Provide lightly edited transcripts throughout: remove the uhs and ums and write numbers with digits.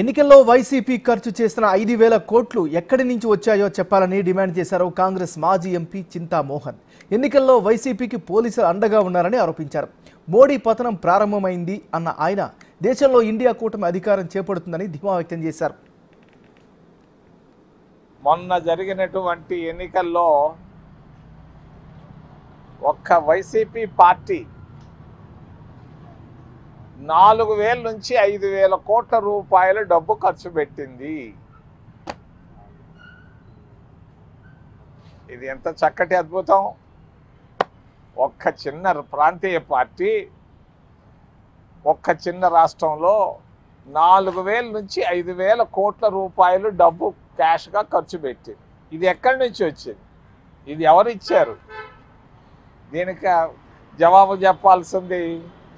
ఎన్నికల్లో వైసీపీ ఖర్చు చేసిన 5,000 కోట్లు ఎక్కడి నుంచి వచ్చాయో చెప్పాలని డిమాండ్ చేశారు కాంగ్రెస్ మాజీ ఎంపీ చింతా మోహన్. ఎన్నికల్లో వైసీపీకి పోలీసులు అండగా ఉన్నారని ఆరోపించారు. మోడీ పతనం ప్రారంభమైంది అన్న ఆయన దేశంలో ఇండియా కూటమి అధికారం చేపడుతుందని ధీమా వ్యక్తం చేశారు. మొన్న జరిగినటువంటి ఎన్నికల్లో ఒక్క వైసీపీ పార్టీ 4,000 నుంచి 5,000 కోట్ల రూపాయల డబ్బు ఖర్చు పెట్టింది. ఇది ఎంత చక్కటి అద్భుతం! ఒక్క చిన్న ప్రాంతీయ పార్టీ ఒక్క చిన్న రాష్ట్రంలో 4,000 నుంచి 5,000 కోట్ల రూపాయలు డబ్బు క్యాష్గా ఖర్చు పెట్టింది. ఇది ఎక్కడి నుంచి వచ్చింది? ఇది ఎవరు ఇచ్చారు? దీనికి జవాబు చెప్పాల్సింది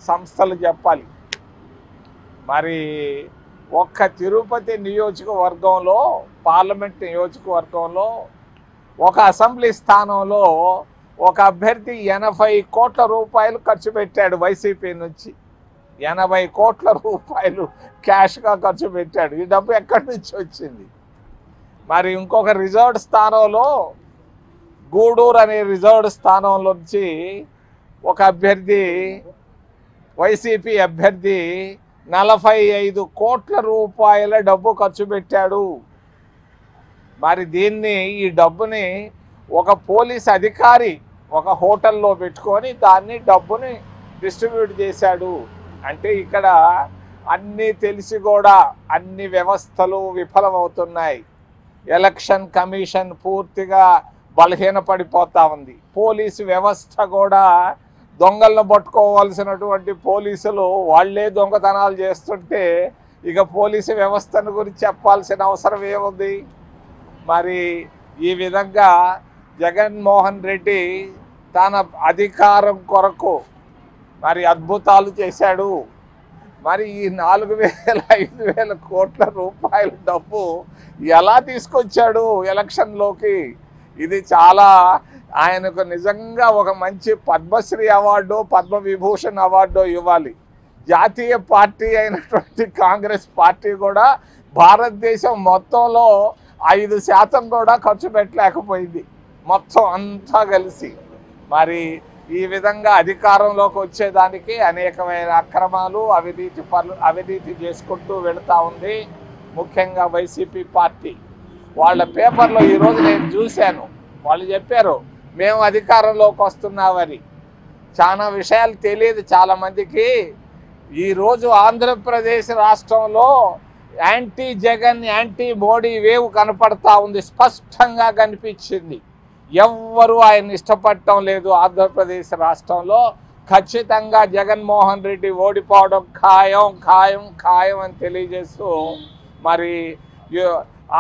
సంస్థలు చెప్పాలి. మరి ఒక్క తిరుపతి నియోజకవర్గంలో, పార్లమెంట్ నియోజకవర్గంలో ఒక అసెంబ్లీ స్థానంలో ఒక అభ్యర్థి 80 కోట్ల రూపాయలు ఖర్చు పెట్టాడు. వైసీపీ నుంచి 80 కోట్ల రూపాయలు క్యాష్గా ఖర్చు పెట్టాడు. ఈ డబ్బు ఎక్కడి నుంచి వచ్చింది? మరి ఇంకొక రిజర్వ్డ్ స్థానంలో, గూడూరు అనే రిజర్వ్డ్ స్థానంలో నుంచి ఒక అభ్యర్థి, వైసీపీ అభ్యర్థి 45 కోట్ల రూపాయల డబ్బు ఖర్చు పెట్టాడు. మరి ఈ డబ్బుని ఒక పోలీస్ అధికారి ఒక హోటల్లో పెట్టుకొని డబ్బుని డిస్ట్రిబ్యూట్ చేశాడు. అంటే ఇక్కడ అన్నీ తెలిసి కూడా అన్ని వ్యవస్థలు విఫలమవుతున్నాయి. ఎలక్షన్ కమిషన్ పూర్తిగా బలహీనపడిపోతా ఉంది. పోలీసు వ్యవస్థ కూడా దొంగలను పట్టుకోవాల్సినటువంటి పోలీసులు వాళ్ళే దొంగతనాలు చేస్తుంటే ఇక పోలీసు వ్యవస్థను గురించి చెప్పాల్సిన అవసరం ఏముంది? మరి ఈ విధంగా జగన్మోహన్ రెడ్డి తన అధికారం కొరకు మరి అద్భుతాలు చేశాడు. మరి ఈ 4,000 5,000 కోట్ల రూపాయల డబ్బు ఎలా తీసుకొచ్చాడు ఎలక్షన్లోకి? ఇది చాలా ఆయనకు నిజంగా ఒక మంచి పద్మశ్రీ అవార్డు, పద్మవిభూషణ్ అవార్డు ఇవ్వాలి. జాతీయ పార్టీ అయినటువంటి కాంగ్రెస్ పార్టీ కూడా భారతదేశం మొత్తంలో 5% కూడా ఖర్చు పెట్టలేకపోయింది, మొత్తం అంతా కలిసి. మరి ఈ విధంగా అధికారంలోకి వచ్చేదానికి అనేకమైన అక్రమాలు, అవినీతి చేసుకుంటూ వెళుతూ ఉంది. ముఖ్యంగా వైసీపీ పార్టీ వాళ్ళ పేపర్లో ఈరోజు నేను చూశాను, వాళ్ళు చెప్పారు మేము అధికారంలోకి వస్తున్నామని. చాలా విషయాలు తెలియదు చాలామందికి. ఈరోజు ఆంధ్రప్రదేశ్ రాష్ట్రంలో anti Jagan, anti Modi wave కనపడతా ఉంది, స్పష్టంగా కనిపించింది. ఎవ్వరూ ఆయన ఇష్టపడటం లేదు. ఆంధ్రప్రదేశ్ రాష్ట్రంలో ఖచ్చితంగా జగన్మోహన్ రెడ్డి ఓడిపోవడం ఖాయం ఖాయం ఖాయం అని తెలియజేస్తూ మరి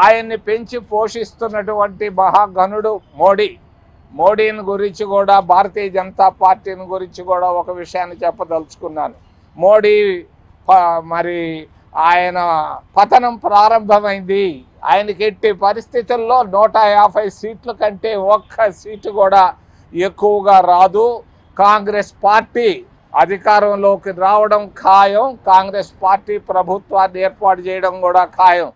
ఆయన్ని పెంచి పోషిస్తున్నటువంటి మహాగణుడు మోడీని గురించి కూడా, భారతీయ జనతా పార్టీని గురించి కూడా ఒక విషయాన్ని చెప్పదలుచుకున్నాను. మోడీ మరి ఆయన పతనం ప్రారంభమైంది. ఆయనకి ఎట్టి పరిస్థితుల్లో 150 సీట్ల కంటే ఒక్క సీటు కూడా ఎక్కువగా రాదు. కాంగ్రెస్ పార్టీ అధికారంలోకి రావడం ఖాయం. కాంగ్రెస్ పార్టీ ప్రభుత్వాన్ని ఏర్పాటు చేయడం కూడా ఖాయం.